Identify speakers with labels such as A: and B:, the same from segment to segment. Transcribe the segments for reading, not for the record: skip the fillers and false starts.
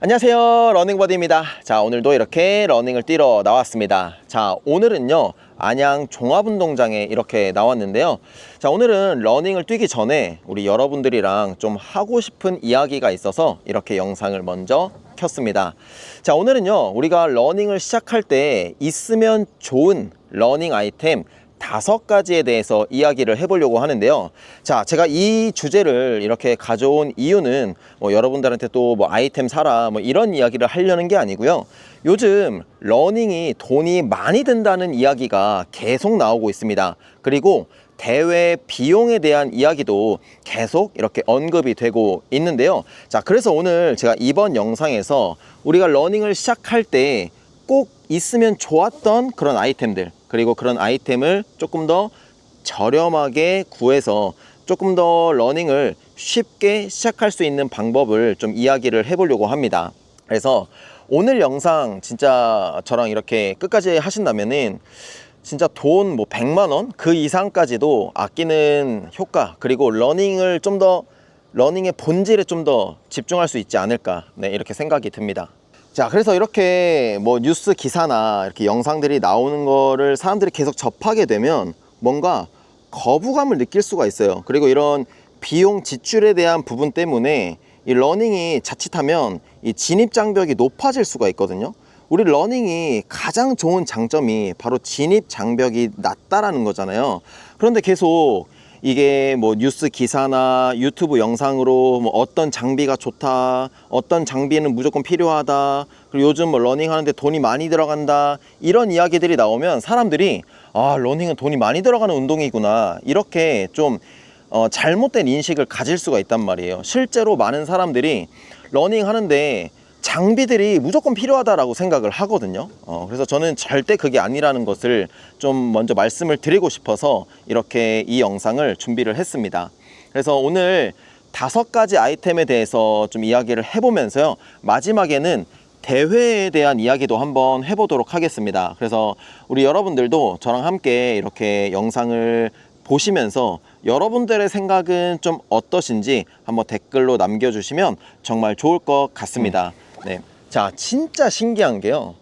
A: 안녕하세요, 러닝버디입니다. 자, 오늘도 이렇게 러닝을 뛰러 나왔습니다. 자, 오늘은요 안양 종합운동장에 이렇게 나왔는데요. 자, 오늘은 러닝을 뛰기 전에 우리 여러분들이랑 좀 하고 싶은 이야기가 있어서 이렇게 영상을 먼저 켰습니다. 자, 오늘은요 우리가 러닝을 시작할 때 있으면 좋은 러닝 아이템 5가지에 대해서 이야기를 해보려고 하는데요. 자, 제가 이 주제를 이렇게 가져온 이유는 여러분들한테 또 아이템 사라 이런 이야기를 하려는 게 아니고요. 요즘 러닝이 돈이 많이 든다는 이야기가 계속 나오고 있습니다. 그리고 대회 비용에 대한 이야기도 계속 이렇게 언급이 되고 있는데요. 자, 그래서 오늘 제가 이번 영상에서 우리가 러닝을 시작할 때 꼭 있으면 좋았던 그런 아이템들, 그리고 그런 아이템을 조금 더 저렴하게 구해서 조금 더 러닝을 쉽게 시작할 수 있는 방법을 좀 이야기를 해보려고 합니다. 그래서 오늘 영상 진짜 저랑 이렇게 끝까지 하신다면은 진짜 돈 100만원 그 이상까지도 아끼는 효과, 그리고 러닝을 좀 더 러닝의 본질에 좀 더 집중할 수 있지 않을까, 이렇게 생각이 듭니다. 자, 그래서 이렇게 뉴스 기사나 이렇게 영상들이 나오는 거를 사람들이 계속 접하게 되면 뭔가 거부감을 느낄 수가 있어요. 그리고 이런 비용 지출에 대한 부분 때문에 이 러닝이 자칫하면 이 진입 장벽이 높아질 수가 있거든요. 우리 러닝이 가장 좋은 장점이 바로 진입 장벽이 낮다라는 거잖아요. 그런데 계속 이게 뉴스 기사나 유튜브 영상으로 어떤 장비가 좋다, 어떤 장비는 무조건 필요하다, 그리고 요즘 러닝 하는데 돈이 많이 들어간다, 이런 이야기들이 나오면 사람들이 러닝은 돈이 많이 들어가는 운동이구나, 이렇게 좀 잘못된 인식을 가질 수가 있단 말이에요. 실제로 많은 사람들이 러닝 하는데 장비들이 무조건 필요하다라고 생각을 하거든요. 그래서 저는 절대 그게 아니라는 것을 좀 먼저 말씀을 드리고 싶어서 이렇게 이 영상을 준비를 했습니다. 그래서 오늘 5가지 아이템에 대해서 좀 이야기를 해보면서요, 마지막에는 대회에 대한 이야기도 한번 해보도록 하겠습니다. 그래서 우리 여러분들도 저랑 함께 이렇게 영상을 보시면서 여러분들의 생각은 좀 어떠신지 한번 댓글로 남겨주시면 정말 좋을 것 같습니다. 네. 자, 진짜 신기한 게요,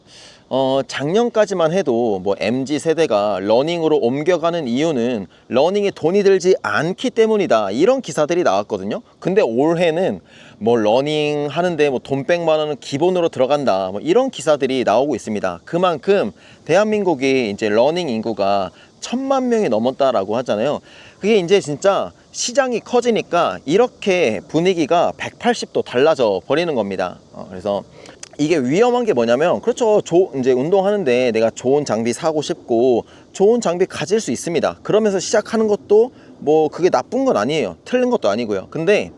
A: 작년까지만 해도 MZ세대가 러닝으로 옮겨가는 이유는 러닝에 돈이 들지 않기 때문이다, 이런 기사들이 나왔거든요. 근데 올해는 러닝 하는데 돈 100만원은 기본으로 들어간다, 이런 기사들이 나오고 있습니다. 그만큼 대한민국이 이제 러닝 인구가 1000만 명이 넘었다라고 하잖아요. 그게 이제 진짜 시장이 커지니까 이렇게 분위기가 180도 달라져 버리는 겁니다. 그래서 이게 위험한 게 뭐냐면, 그렇죠, 이제 운동하는데 내가 좋은 장비 사고 싶고 좋은 장비 가질 수 있습니다. 그러면서 시작하는 것도 그게 나쁜 건 아니에요. 틀린 것도 아니고요. 근데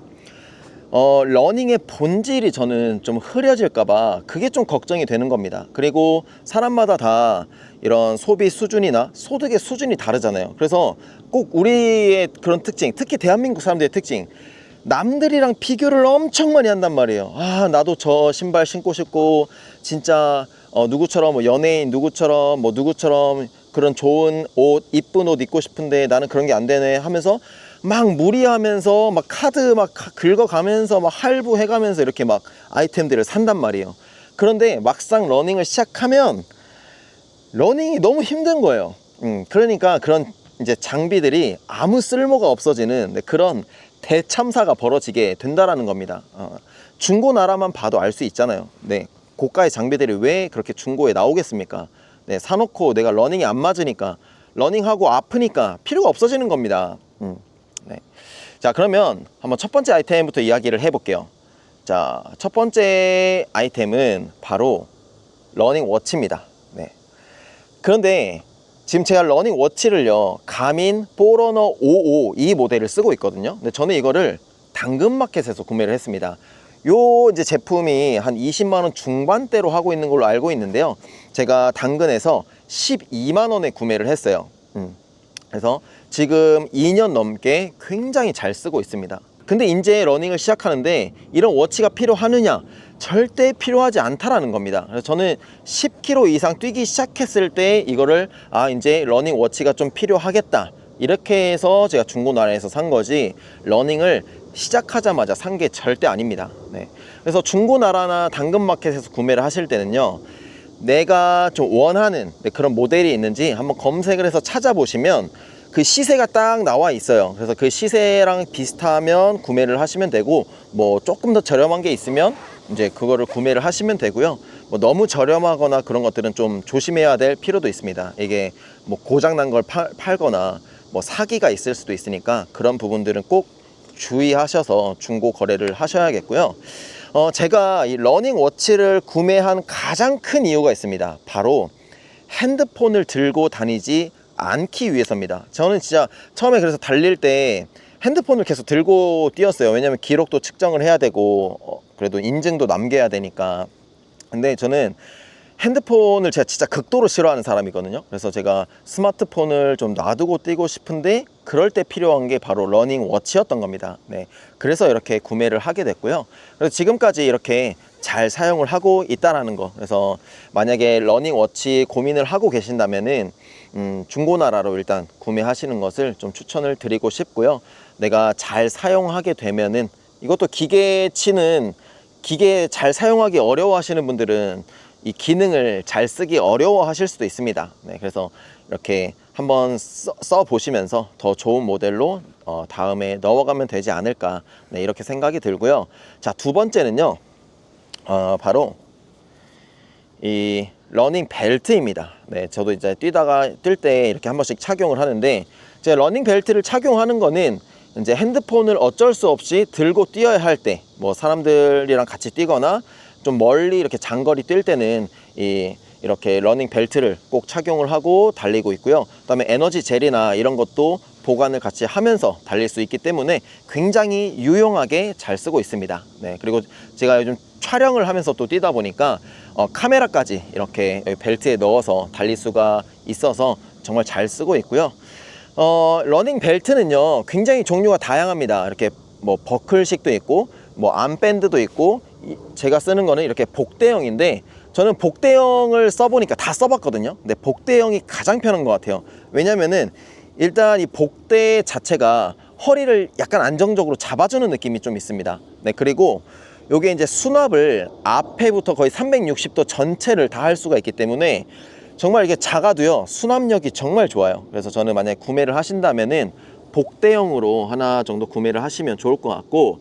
A: 러닝의 본질이 저는 좀 흐려질까봐 그게 좀 걱정이 되는 겁니다. 그리고 사람마다 다 이런 소비 수준이나 소득의 수준이 다르잖아요. 그래서 꼭 우리의 그런 특징, 특히 대한민국 사람들의 특징, 남들이랑 비교를 엄청 많이 한단 말이에요. 나도 저 신발 신고 싶고, 진짜 누구처럼 연예인 누구처럼 누구처럼 그런 좋은 옷, 이쁜 옷 입고 싶은데 나는 그런 게 안 되네 하면서 막 무리하면서 카드 긁어가면서 할부해가면서 이렇게 아이템들을 산단 말이에요. 그런데 막상 러닝을 시작하면 러닝이 너무 힘든 거예요. 그러니까 그런 이제 장비들이 아무 쓸모가 없어지는 그런 대참사가 벌어지게 된다라는 겁니다. 중고나라만 봐도 알 수 있잖아요. 고가의 장비들이 왜 그렇게 중고에 나오겠습니까? 사놓고 내가 러닝이 안 맞으니까, 러닝하고 아프니까 필요가 없어지는 겁니다. 자, 그러면 한번 첫 번째 아이템부터 이야기를 해볼게요. 자, 첫 번째 아이템은 바로 러닝 워치입니다. 그런데 지금 제가 러닝 워치를요, 가민 포러너 55 이 모델을 쓰고 있거든요. 근데 저는 이거를 당근마켓에서 구매를 했습니다. 요 이제 제품이 한 20만원 중반대로 하고 있는 걸로 알고 있는데요, 제가 당근에서 12만원에 구매를 했어요. 그래서 지금 2년 넘게 굉장히 잘 쓰고 있습니다. 근데 이제 러닝을 시작하는데 이런 워치가 필요하느냐? 절대 필요하지 않다라는 겁니다. 그래서 저는 10km 이상 뛰기 시작했을 때 이거를 이제 러닝 워치가 좀 필요하겠다, 이렇게 해서 제가 중고나라에서 산 거지, 러닝을 시작하자마자 산 게 절대 아닙니다. 그래서 중고나라나 당근마켓에서 구매를 하실 때는요, 내가 좀 원하는 그런 모델이 있는지 한번 검색을 해서 찾아보시면 그 시세가 딱 나와 있어요. 그래서 그 시세랑 비슷하면 구매를 하시면 되고, 뭐 조금 더 저렴한 게 있으면 이제 그거를 구매를 하시면 되고요. 뭐 너무 저렴하거나 그런 것들은 좀 조심해야 될 필요도 있습니다. 이게 뭐 고장난 걸 팔거나 뭐 사기가 있을 수도 있으니까 그런 부분들은 꼭 주의하셔서 중고 거래를 하셔야겠고요. 제가 이 러닝워치를 구매한 가장 큰 이유가 있습니다. 바로 핸드폰을 들고 다니지 않기 위해서입니다. 저는 진짜 처음에 그래서 달릴 때 핸드폰을 계속 들고 뛰었어요. 왜냐면 기록도 측정을 해야 되고 그래도 인증도 남겨야 되니까. 근데 저는 핸드폰을 제가 진짜 극도로 싫어하는 사람이거든요. 그래서 제가 스마트폰을 좀 놔두고 뛰고 싶은데 그럴 때 필요한 게 바로 러닝워치였던 겁니다. 네, 그래서 이렇게 구매를 하게 됐고요. 그래서 지금까지 이렇게 잘 사용을 하고 있다라는 거. 그래서 만약에 러닝워치 고민을 하고 계신다면은 중고나라로 일단 구매하시는 것을 좀 추천을 드리고 싶고요. 내가 잘 사용하게 되면은, 이것도 기계 잘 사용하기 어려워하시는 분들은 이 기능을 잘 쓰기 어려워하실 수도 있습니다. 네, 그래서 이렇게 한번 써 보시면서 더 좋은 모델로 다음에 넣어가면 되지 않을까, 네, 이렇게 생각이 들고요. 자, 두 번째는요, 바로 이 러닝 벨트입니다. 네, 저도 이제 뛸 때 이렇게 한 번씩 착용을 하는데, 제가 러닝 벨트를 착용하는 거는 이제 핸드폰을 어쩔 수 없이 들고 뛰어야 할 때, 뭐 사람들이랑 같이 뛰거나 좀 멀리 이렇게 장거리 뛸 때는 이렇게 러닝 벨트를 꼭 착용을 하고 달리고 있고요. 그다음에 에너지 젤이나 이런 것도 보관을 같이 하면서 달릴 수 있기 때문에 굉장히 유용하게 잘 쓰고 있습니다. 네, 그리고 제가 요즘 촬영을 하면서 또 뛰다 보니까 카메라까지 이렇게 벨트에 넣어서 달릴 수가 있어서 정말 잘 쓰고 있고요. 러닝 벨트는요, 굉장히 종류가 다양합니다. 이렇게 뭐 버클식도 있고 뭐 암밴드도 있고, 제가 쓰는 거는 이렇게 복대형인데, 저는 복대형을 써보니까 다 써봤거든요. 근데 복대형이 가장 편한 것 같아요. 왜냐면은 일단 이 복대 자체가 허리를 약간 안정적으로 잡아주는 느낌이 좀 있습니다. 네, 그리고 요게 이제 수납을 앞에부터 거의 360도 전체를 다 할 수가 있기 때문에 정말 이게 작아도요, 수납력이 정말 좋아요. 그래서 저는 만약에 구매를 하신다면은 복대형으로 하나 정도 구매를 하시면 좋을 것 같고,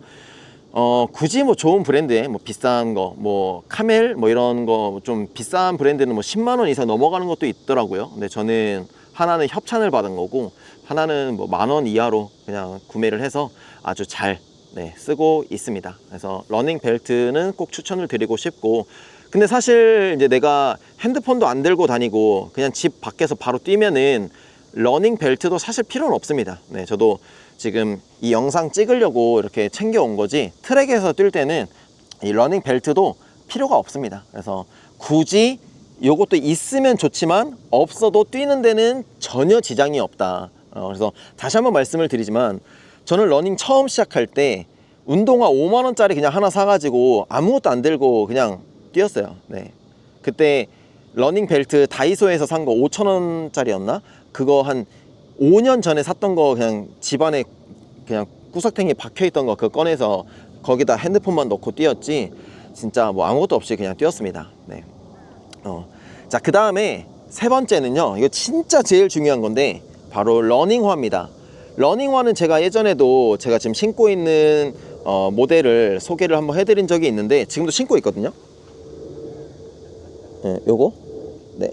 A: 굳이 뭐 좋은 브랜드에 뭐 비싼 거, 뭐 카멜 뭐 이런 거 좀 비싼 브랜드는 뭐 10만 원 이상 넘어가는 것도 있더라고요. 근데 저는 하나는 협찬을 받은 거고, 하나는 뭐 10,000원 이하로 그냥 구매를 해서 아주 잘, 네, 쓰고 있습니다. 그래서 러닝 벨트는 꼭 추천을 드리고 싶고, 근데 사실 이제 내가 핸드폰도 안 들고 다니고 그냥 집 밖에서 바로 뛰면은 러닝 벨트도 사실 필요는 없습니다. 네, 저도 지금 이 영상 찍으려고 이렇게 챙겨온 거지, 트랙에서 뛸 때는 이 러닝 벨트도 필요가 없습니다. 그래서 굳이 요것도 있으면 좋지만 없어도 뛰는 데는 전혀 지장이 없다. 그래서 다시 한번 말씀을 드리지만, 저는 러닝 처음 시작할 때 운동화 5만 원짜리 그냥 하나 사가지고 아무것도 안 들고 그냥 뛰었어요. 네, 그때 러닝 벨트 다이소에서 산 거 5,000원짜리였나? 그거 한 5년 전에 샀던 거, 그냥 집안에 그냥 구석탱이에 박혀있던 거 그거 꺼내서 거기다 핸드폰만 넣고 뛰었지, 진짜 뭐 아무것도 없이 그냥 뛰었습니다. 네. 자, 그 다음에 세 번째는요, 이거 진짜 제일 중요한 건데 바로 러닝화입니다. 러닝화는 제가 예전에도 제가 지금 신고 있는 모델을 소개를 한번 해드린 적이 있는데, 지금도 신고 있거든요. 네, 요거, 네,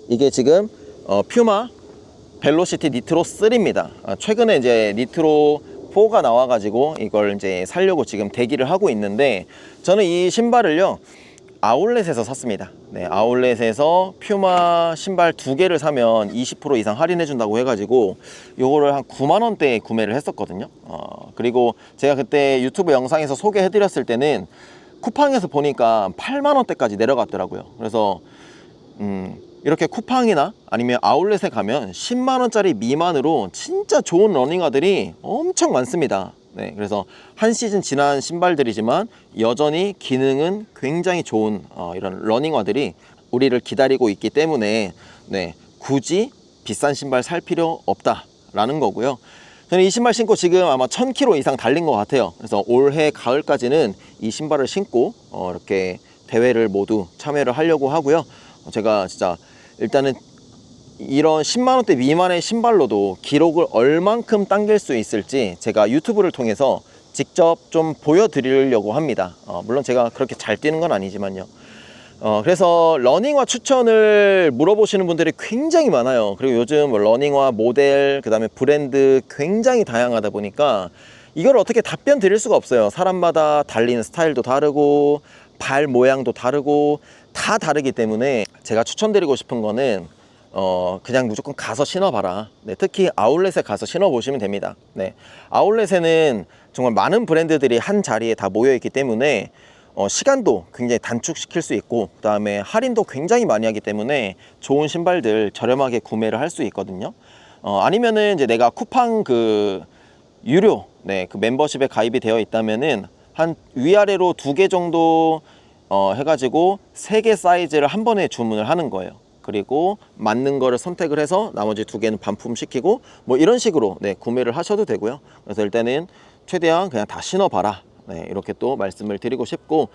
A: 이게 지금 퓨마 벨로시티 니트로 3입니다. 최근에 이제 니트로 4가 나와가지고 이걸 이제 살려고 지금 대기를 하고 있는데, 저는 이 신발을요 아울렛에서 샀습니다. 네, 아울렛에서 퓨마 신발 2개를 사면 20% 이상 할인해 준다고 해가지고 요거를 한 9만 원대에 구매를 했었거든요. 그리고 제가 그때 유튜브 영상에서 소개해 드렸을 때는 쿠팡에서 보니까 8만 원대까지 내려갔더라고요. 그래서 이렇게 쿠팡이나 아니면 아울렛에 가면 10만 원짜리 미만으로 진짜 좋은 러닝화들이 엄청 많습니다. 네, 그래서 한 시즌 지난 신발들이지만 여전히 기능은 굉장히 좋은 이런 러닝화들이 우리를 기다리고 있기 때문에, 네, 굳이 비싼 신발 살 필요 없다라는 거고요. 저는 이 신발 신고 지금 아마 1000km 이상 달린 것 같아요. 그래서 올해 가을까지는 이 신발을 신고 이렇게 대회를 모두 참여를 하려고 하고요. 제가 진짜 일단은 이런 10만원대 미만의 신발로도 기록을 얼만큼 당길 수 있을지 제가 유튜브를 통해서 직접 좀 보여드리려고 합니다. 물론 제가 그렇게 잘 뛰는 건 아니지만요. 그래서 러닝화 추천을 물어보시는 분들이 굉장히 많아요. 그리고 요즘 뭐 러닝화 모델, 그 다음에 브랜드 굉장히 다양하다 보니까 이걸 어떻게 답변 드릴 수가 없어요. 사람마다 달리는 스타일도 다르고 발 모양도 다르고 다 다르기 때문에 제가 추천드리고 싶은 거는 그냥 무조건 가서 신어봐라. 네, 특히 아울렛에 가서 신어보시면 됩니다. 네, 아울렛에는 정말 많은 브랜드들이 한 자리에 다 모여있기 때문에 시간도 굉장히 단축시킬 수 있고, 그 다음에 할인도 굉장히 많이 하기 때문에 좋은 신발들 저렴하게 구매를 할 수 있거든요. 아니면은 이제 내가 쿠팡 그 유료, 네, 그 멤버십에 가입이 되어 있다면은 한 위아래로 2개 정도 해가지고 3개 사이즈를 한 번에 주문을 하는 거예요. 그리고 맞는 거를 선택을 해서 나머지 2개는 반품시키고 뭐 이런 식으로 네, 구매를 하셔도 되고요. 그래서 일단은 최대한 그냥 다 신어봐라. 네, 이렇게 또 말씀을 드리고 싶고,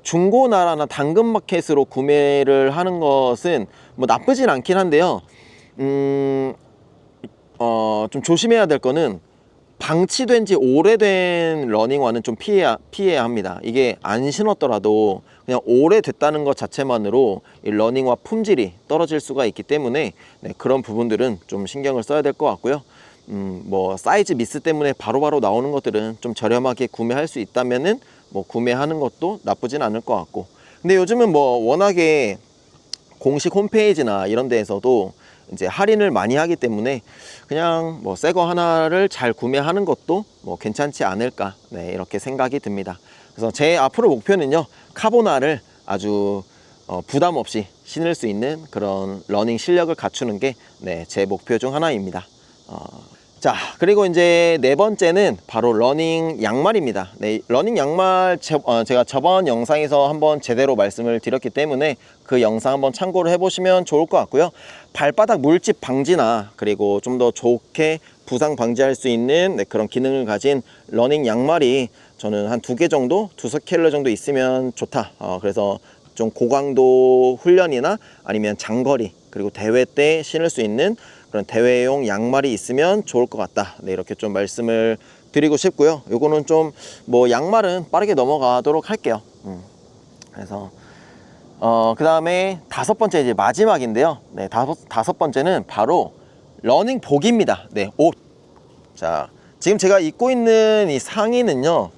A: 중고나라나 당근마켓으로 구매를 하는 것은 뭐 나쁘진 않긴 한데요. 좀 조심해야 될 거는 방치된 지 오래된 러닝화는 좀 피해야 합니다. 이게 안 신었더라도 그냥 오래됐다는 것 자체만으로 이 러닝화 품질이 떨어질 수가 있기 때문에 네, 그런 부분들은 좀 신경을 써야 될 것 같고요. 뭐 사이즈 미스 때문에 바로바로 나오는 것들은 좀 저렴하게 구매할 수 있다면은 뭐 구매하는 것도 나쁘진 않을 것 같고, 근데 요즘은 뭐 워낙에 공식 홈페이지나 이런 데에서도 이제 할인을 많이 하기 때문에 그냥 뭐 새 거 하나를 잘 구매하는 것도 뭐 괜찮지 않을까, 네, 이렇게 생각이 듭니다. 그래서 제 앞으로 목표는요, 카보나를 아주 부담 없이 신을 수 있는 그런 러닝 실력을 갖추는 게 네, 제 목표 중 하나입니다. 자, 그리고 이제 네 번째는 바로 러닝 양말입니다. 네, 러닝 양말 제가 저번 영상에서 한번 제대로 말씀을 드렸기 때문에 그 영상 한번 참고를 해보시면 좋을 것 같고요. 발바닥 물집 방지나 그리고 좀 더 좋게 부상 방지할 수 있는 네, 그런 기능을 가진 러닝 양말이 저는 한 2개 정도, 2스케일러 정도 있으면 좋다. 그래서 좀 고강도 훈련이나 아니면 장거리 그리고 대회 때 신을 수 있는 그런 대회용 양말이 있으면 좋을 것 같다. 네, 이렇게 좀 말씀을 드리고 싶고요. 요거는 좀 뭐 양말은 빠르게 넘어가도록 할게요. 그래서 그 다음에 5번째 이제 마지막인데요. 네, 다섯 번째는 바로 러닝복입니다. 네, 옷. 자, 지금 제가 입고 있는 이 상의는요,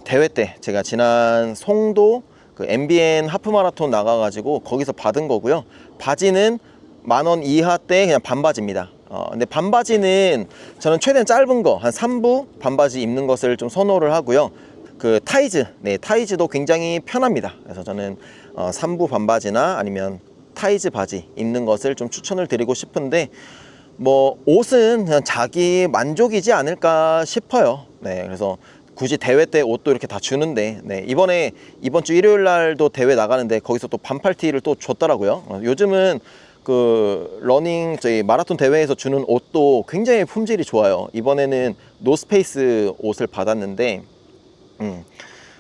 A: 대회 때 제가 지난 송도 그 MBN 하프마라톤 나가가지고 거기서 받은 거고요. 바지는 10,000원 이하 때 그냥 반바지입니다. 근데 반바지는 저는 최대한 짧은 거 한 3부 반바지 입는 것을 좀 선호를 하고요. 그 타이즈, 네, 타이즈도 굉장히 편합니다. 그래서 저는 3부 반바지나 아니면 타이즈 바지 입는 것을 좀 추천을 드리고 싶은데, 뭐 옷은 그냥 자기 만족이지 않을까 싶어요. 네, 그래서 굳이 대회 때 옷도 이렇게 다 주는데, 네, 이번 주 일요일 날도 대회 나가는데 거기서 또 반팔티를 또 줬더라고요. 요즘은 그 러닝 저희 마라톤 대회에서 주는 옷도 굉장히 품질이 좋아요. 이번에는 노스페이스 옷을 받았는데,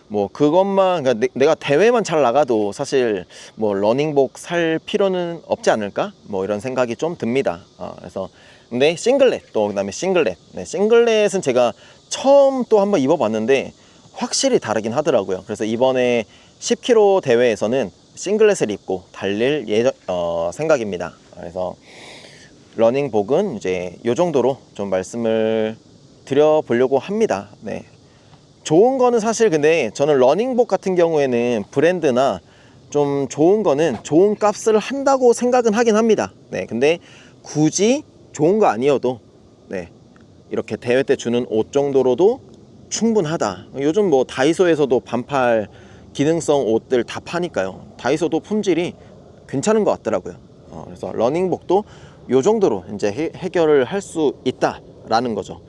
A: 뭐 그것만, 그러니까 내가 대회만 잘 나가도 사실 뭐 러닝복 살 필요는 없지 않을까, 뭐 이런 생각이 좀 듭니다. 그래서 근데 싱글렛, 또 그다음에 싱글렛, 네, 싱글렛은 제가 처음 또 한번 입어봤는데 확실히 다르긴 하더라고요. 그래서 이번에 10km 대회에서는 싱글렛을 입고 달릴 생각입니다. 그래서 러닝복은 이제 요 정도로 좀 말씀을 드려보려고 합니다. 네, 좋은 거는 사실, 근데 저는 러닝복 같은 경우에는 브랜드나 좀 좋은 거는 좋은 값을 한다고 생각은 하긴 합니다. 네, 근데 굳이 좋은 거 아니어도 네, 이렇게 대회 때 주는 옷 정도로도 충분하다. 요즘 뭐 다이소에서도 반팔 기능성 옷들 다 파니까요. 다이소도 품질이 괜찮은 것 같더라고요. 그래서 러닝복도 요 정도로 이제 해결을 할 수 있다라는 거죠.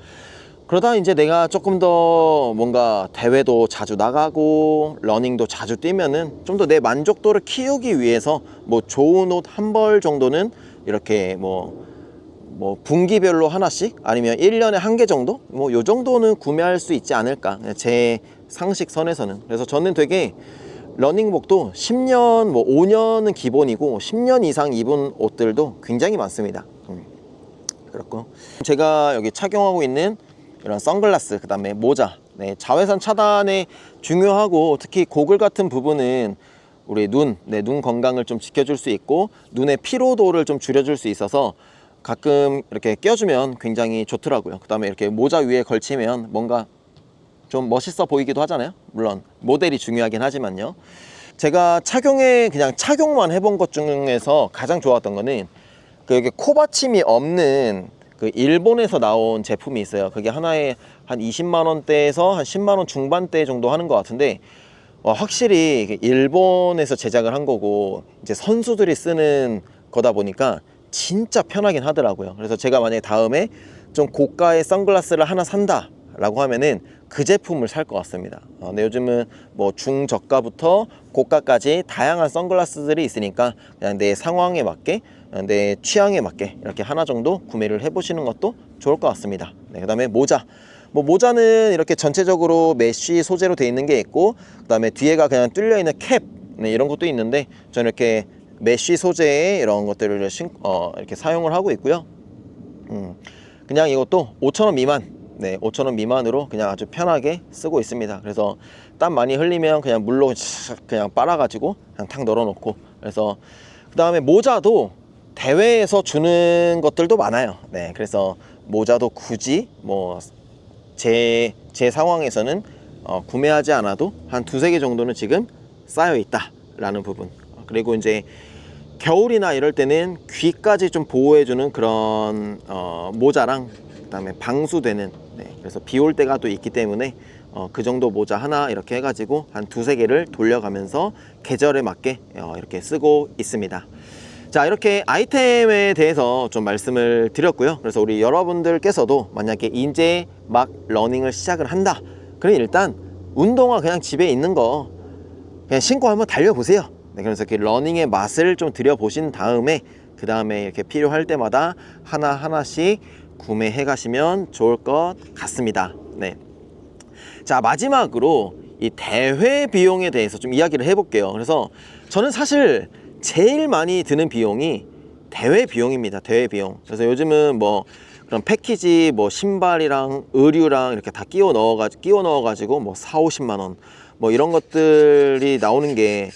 A: 그러다 이제 내가 조금 더 뭔가 대회도 자주 나가고 러닝도 자주 뛰면은 좀 더 내 만족도를 키우기 위해서 뭐 좋은 옷 한 벌 정도는 이렇게 뭐 뭐 분기별로 하나씩 아니면 1년에 한 개 정도? 뭐 요 정도는 구매할 수 있지 않을까, 제 상식선에서는. 그래서 저는 되게 러닝복도 10년, 뭐 5년은 기본이고 10년 이상 입은 옷들도 굉장히 많습니다. 그렇고 제가 여기 착용하고 있는 이런 선글라스, 그 다음에 모자, 네, 자외선 차단에 중요하고, 특히 고글 같은 부분은 우리 눈 건강을 좀 지켜줄 수 있고 눈의 피로도를 좀 줄여줄 수 있어서 가끔 이렇게 껴주면 굉장히 좋더라고요. 그 다음에 이렇게 모자 위에 걸치면 뭔가 좀 멋있어 보이기도 하잖아요. 물론 모델이 중요하긴 하지만요. 제가 그냥 착용만 해본 것 중에서 가장 좋았던 거는 그 여기 코받침이 없는 그 일본에서 나온 제품이 있어요. 그게 하나에 한 20만 원대에서 한 10만 원 중반대 정도 하는 것 같은데, 확실히 일본에서 제작을 한 거고 이제 선수들이 쓰는 거다 보니까 진짜 편하긴 하더라고요. 그래서 제가 만약에 다음에 좀 고가의 선글라스를 하나 산다 라고 하면은 그 제품을 살 것 같습니다. 근데 요즘은 뭐 중저가부터 고가까지 다양한 선글라스들이 있으니까 그냥 내 상황에 맞게, 내 취향에 맞게 이렇게 하나 정도 구매를 해보시는 것도 좋을 것 같습니다. 네, 그 다음에 모자. 뭐 모자는 이렇게 전체적으로 메쉬 소재로 되어 있는 게 있고, 그 다음에 뒤에가 그냥 뚫려 있는 캡, 네, 이런 것도 있는데 저는 이렇게 메쉬 소재의 이런 것들을 이렇게 사용을 하고 있고요. 그냥 이것도 5,000원 미만, 네, 5,000원 미만으로 그냥 아주 편하게 쓰고 있습니다. 그래서 땀 많이 흘리면 그냥 물로 그냥 빨아가지고 그냥 탁 널어놓고. 그래서 그 다음에 모자도 대회에서 주는 것들도 많아요. 네, 그래서 모자도 굳이 뭐 제 상황에서는 구매하지 않아도 한 두세 개 정도는 지금 쌓여 있다 라는 부분. 그리고 이제 겨울이나 이럴 때는 귀까지 좀 보호해주는 그런 모자랑, 그 다음에 방수되는, 네, 그래서 비 올 때가 또 있기 때문에 그 정도 모자 하나 이렇게 해가지고 한 두세 개를 돌려가면서 계절에 맞게 이렇게 쓰고 있습니다. 자, 이렇게 아이템에 대해서 좀 말씀을 드렸고요. 그래서 우리 여러분들께서도 만약에 이제 막 러닝을 시작을 한다, 그럼 일단 운동화 그냥 집에 있는 거 그냥 신고 한번 달려보세요. 네, 그래서 이렇게 러닝의 맛을 좀 들여보신 다음에 그 다음에 이렇게 필요할 때마다 하나하나씩 구매해 가시면 좋을 것 같습니다. 네. 자, 마지막으로 이 대회 비용에 대해서 좀 이야기를 해볼게요. 그래서 저는 사실 제일 많이 드는 비용이 대회 비용입니다. 대회 비용. 그래서 요즘은 뭐 그런 패키지, 뭐 신발이랑 의류랑 이렇게 다 끼워 넣어가지고 뭐 4, 50만 원 뭐 이런 것들이 나오는 게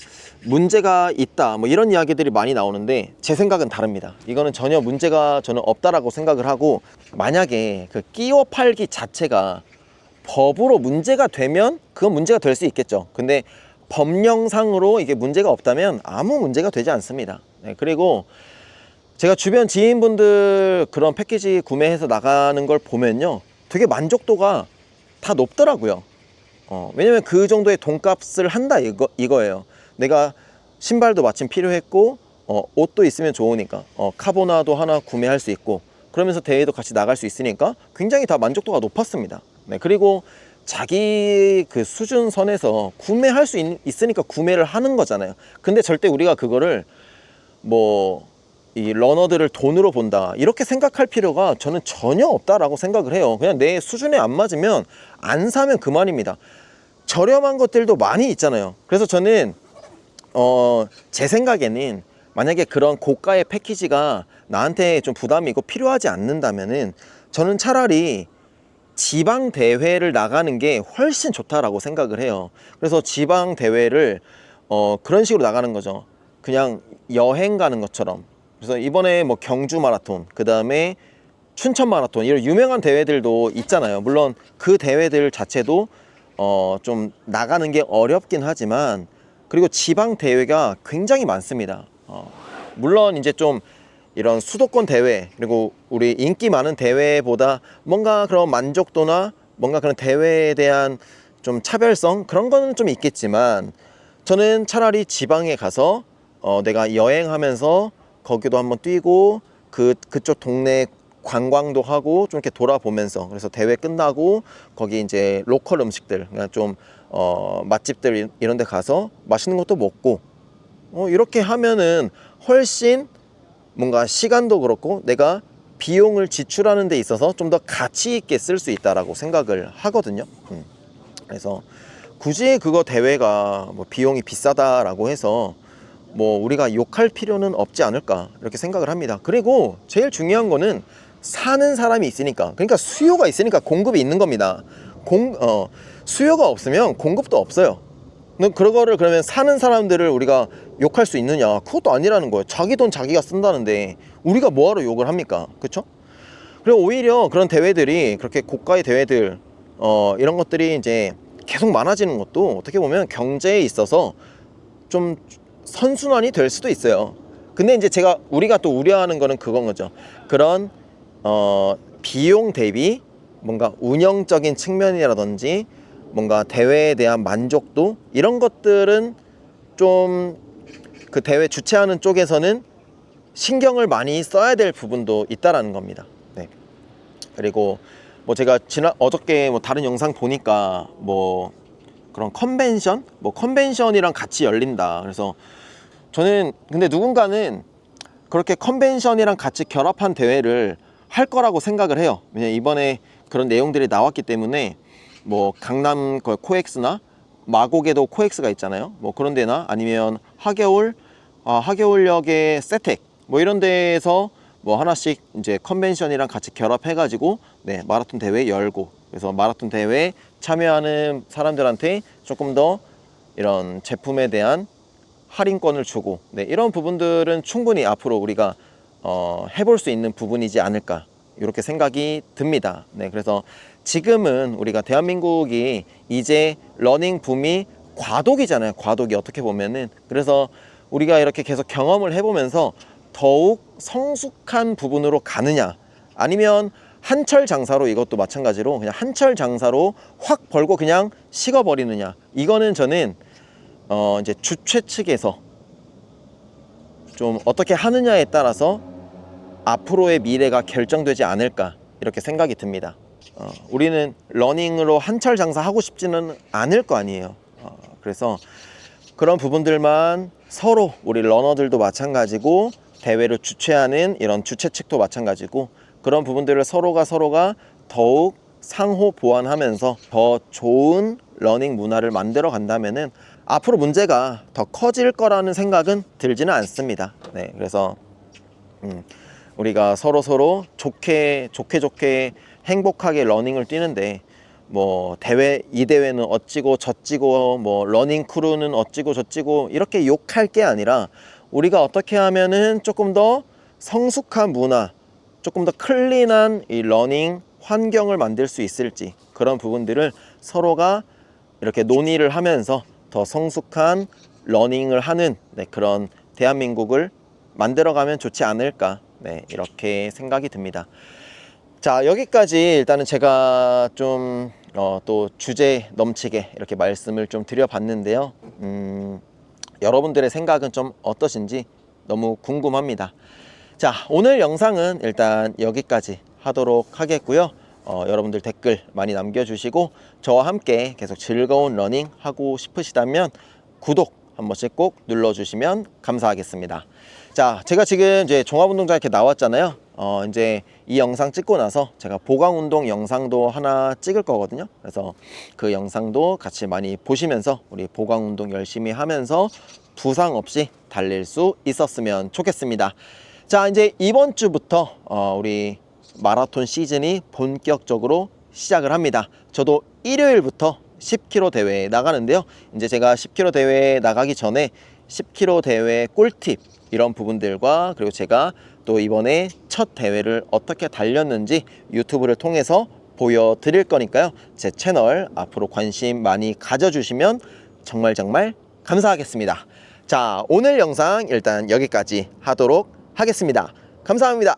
A: 문제가 있다, 뭐 이런 이야기들이 많이 나오는데 제 생각은 다릅니다. 이거는 전혀 문제가 저는 없다라고 생각을 하고, 만약에 그 끼워 팔기 자체가 법으로 문제가 되면 그건 문제가 될 수 있겠죠. 근데 법령상으로 이게 문제가 없다면 아무 문제가 되지 않습니다. 네, 그리고 제가 주변 지인분들 그런 패키지 구매해서 나가는 걸 보면요, 되게 만족도가 다 높더라고요. 왜냐면 그 정도의 돈값을 한다 이거예요. 내가 신발도 마침 필요했고 옷도 있으면 좋으니까 카보나도 하나 구매할 수 있고, 그러면서 대회도 같이 나갈 수 있으니까 굉장히 다 만족도가 높았습니다. 네, 그리고 자기 그 수준 선에서 구매할 수 있으니까 구매를 하는 거잖아요. 근데 절대 우리가 그거를 뭐 이 러너들을 돈으로 본다 이렇게 생각할 필요가 저는 전혀 없다라고 생각을 해요. 그냥 내 수준에 안 맞으면 안 사면 그만입니다. 저렴한 것들도 많이 있잖아요. 그래서 저는 제 생각에는 만약에 그런 고가의 패키지가 나한테 좀 부담이고 필요하지 않는다면은 저는 차라리 지방 대회를 나가는 게 훨씬 좋다라고 생각을 해요. 그래서 지방 대회를 그런 식으로 나가는 거죠. 그냥 여행 가는 것처럼. 그래서 이번에 뭐 경주 마라톤, 그 다음에 춘천 마라톤, 이런 유명한 대회들도 있잖아요. 물론 그 대회들 자체도 좀 나가는 게 어렵긴 하지만, 그리고 지방 대회가 굉장히 많습니다. 물론 이제 좀 이런 수도권 대회, 그리고 우리 인기 많은 대회보다 뭔가 그런 만족도나 뭔가 그런 대회에 대한 좀 차별성, 그런 거는 좀 있겠지만, 저는 차라리 지방에 가서 내가 여행하면서 거기도 한번 뛰고 그쪽 동네 관광도 하고 좀 이렇게 돌아보면서, 그래서 대회 끝나고 거기 이제 로컬 음식들, 그냥 좀 맛집들 이런 데 가서 맛있는 것도 먹고 이렇게 하면은 훨씬 뭔가 시간도 그렇고 내가 비용을 지출하는 데 있어서 좀 더 가치 있게 쓸 수 있다라고 생각을 하거든요. 그래서 굳이 그거 대회가 뭐 비용이 비싸다라고 해서 뭐 우리가 욕할 필요는 없지 않을까 이렇게 생각을 합니다. 그리고 제일 중요한 거는 사는 사람이 있으니까, 그러니까 수요가 있으니까 공급이 있는 겁니다. 수요가 없으면 공급도 없어요. 그거를 그러면 사는 사람들을 우리가 욕할 수 있느냐? 그것도 아니라는 거예요. 자기 돈 자기가 쓴다는데 우리가 뭐하러 욕을 합니까? 그쵸? 그리고 오히려 그런 대회들이, 그렇게 고가의 대회들 이런 것들이 이제 계속 많아지는 것도 어떻게 보면 경제에 있어서 좀 선순환이 될 수도 있어요. 근데 이제 우리가 또 우려하는 거는 그건 거죠. 그런 비용 대비 뭔가 운영적인 측면이라든지 뭔가 대회에 대한 만족도, 이런 것들은 좀 그 대회 주최하는 쪽에서는 신경을 많이 써야 될 부분도 있다라는 겁니다. 네. 그리고 뭐 제가 어저께 뭐 다른 영상 보니까 뭐 그런 컨벤션이랑 같이 열린다. 그래서 저는 근데 누군가는 그렇게 컨벤션이랑 같이 결합한 대회를 할 거라고 생각을 해요. 왜냐면 이번에 그런 내용들이 나왔기 때문에, 뭐 강남 코엑스나 마곡에도 코엑스가 있잖아요. 뭐 그런 데나 아니면 하계울역의 세텍 뭐 이런 데에서 뭐 하나씩 이제 컨벤션이랑 같이 결합해 가지고 네, 마라톤 대회 열고, 그래서 마라톤 대회 참여하는 사람들한테 조금 더 이런 제품에 대한 할인권을 주고, 네, 이런 부분들은 충분히 앞으로 우리가 해볼 수 있는 부분이지 않을까 이렇게 생각이 듭니다. 네, 그래서 지금은 우리가 대한민국이 이제 러닝 붐이 과도기잖아요. 과도기 어떻게 보면은. 그래서 우리가 이렇게 계속 경험을 해보면서 더욱 성숙한 부분으로 가느냐, 아니면 한철 장사로, 이것도 마찬가지로 그냥 한철 장사로 확 벌고 그냥 식어버리느냐, 이거는 저는 이제 주최 측에서 좀 어떻게 하느냐에 따라서 앞으로의 미래가 결정되지 않을까 이렇게 생각이 듭니다. 우리는 러닝으로 한철 장사 하고 싶지는 않을 거 아니에요. 그래서 그런 부분들만 서로, 우리 러너들도 마찬가지고 대회를 주최하는 이런 주최 측도 마찬가지고, 그런 부분들을 서로가 더욱 상호 보완하면서 더 좋은 러닝 문화를 만들어 간다면은 앞으로 문제가 더 커질 거라는 생각은 들지는 않습니다. 네, 그래서 우리가 서로 좋게 행복하게 러닝을 뛰는데, 뭐 이 대회는 어찌고 저찌고, 뭐 러닝 크루는 어찌고 저찌고 이렇게 욕할 게 아니라, 우리가 어떻게 하면은 조금 더 성숙한 문화, 조금 더 클린한 이 러닝 환경을 만들 수 있을지, 그런 부분들을 서로가 이렇게 논의를 하면서 더 성숙한 러닝을 하는, 네, 그런 대한민국을 만들어가면 좋지 않을까, 네, 이렇게 생각이 듭니다. 자, 여기까지 일단은 제가 좀 또 주제 넘치게 이렇게 말씀을 좀 드려봤는데요. 여러분들의 생각은 좀 어떠신지 너무 궁금합니다. 자, 오늘 영상은 일단 여기까지 하도록 하겠고요. 여러분들 댓글 많이 남겨주시고, 저와 함께 계속 즐거운 러닝 하고 싶으시다면 구독 한 번씩 꼭 눌러주시면 감사하겠습니다. 자, 제가 지금 이제 종합운동장 이렇게 나왔잖아요. 이제 이 영상 찍고 나서 제가 보강운동 영상도 하나 찍을 거거든요. 그래서 그 영상도 같이 많이 보시면서 우리 보강운동 열심히 하면서 부상 없이 달릴 수 있었으면 좋겠습니다. 자, 이제 이번 주부터 우리 마라톤 시즌이 본격적으로 시작을 합니다. 저도 일요일부터 10km 대회에 나가는데요. 이제 제가 10km 대회에 나가기 전에 10km 대회 꿀팁 이런 부분들과, 그리고 제가 또 이번에 첫 대회를 어떻게 달렸는지 유튜브를 통해서 보여드릴 거니까요. 제 채널 앞으로 관심 많이 가져주시면 정말 감사하겠습니다. 자, 오늘 영상 일단 여기까지 하도록 하겠습니다. 감사합니다.